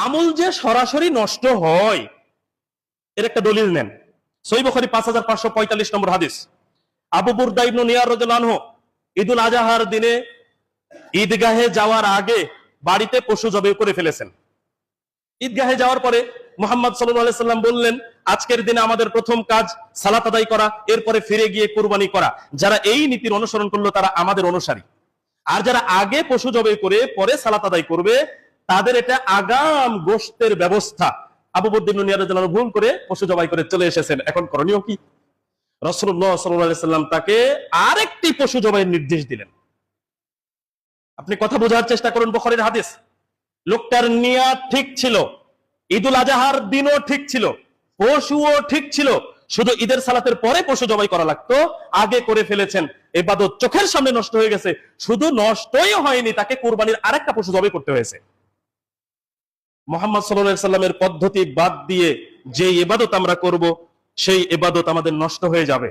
আমল যে সরাসরি নষ্ট হয় এর একটা দলিল নেন। সহিহ বুখারী 5545 নম্বর হাদিস, আবু বুরদা ইবনে নিয়ার রাদিয়াল্লাহু আনহু ঈদুল আজহার দিনে ঈদগাহে যাওয়ার আগে বাড়িতে পশু জবাই করে ফেলেছেন। ঈদগাহে যাওয়ার পরে মুহাম্মদ সাল্লাল্লাহু আলাইহি সাল্লাম বললেন, আজকের দিনে আমাদের প্রথম কাজ সালাত আদায় করা, এরপরে ফিরে গিয়ে কুরবানি করা। যারা এই নীতির অনুসরণ করলো তারা আমাদের অনুসারী, আর যারা আগে পশু জবাই করে পরে সালাত আদায় করবে তাদের এটা আগাম গোশতের ব্যবস্থা। আবু বকর ইবনে নিয়ার রাদিয়াল্লাহু আনহু ভুল করে পশু জবাই করে চলে এসেছেন, এখন করণীয় কি? রাসূলুল্লাহ সাল্লাল্লাহু আলাইহি সাল্লাম তাকে আরেকটি পশু জবাইয়ের নির্দেশ দিলেন। আপনি কথা বোঝার চেষ্টা করুন, বুখারীর হাদিস। লোকটার নিয়াত ঠিক ছিল, ঈদুল আজহার দিনও ঠিক ছিল, পশুও ঠিক ছিল, শুধু ঈদের সালাতের পরে পশু জবাই করা লাগতো, আগে করে ফেলেছেন। ইবাদত চোখের সামনে নষ্ট হয়ে গেছে, শুধু নষ্টই হয়নি, তাকে কুরবানির আরেকটা পশু জবাই করতে হয়েছে। মুহাম্মদ সাল্লাল্লাহু আলাইহি সাল্লামের পদ্ধতি বাদ দিয়ে যে ইবাদত আমরা করব সেই ইবাদত আমাদের নষ্ট হয়ে যাবে।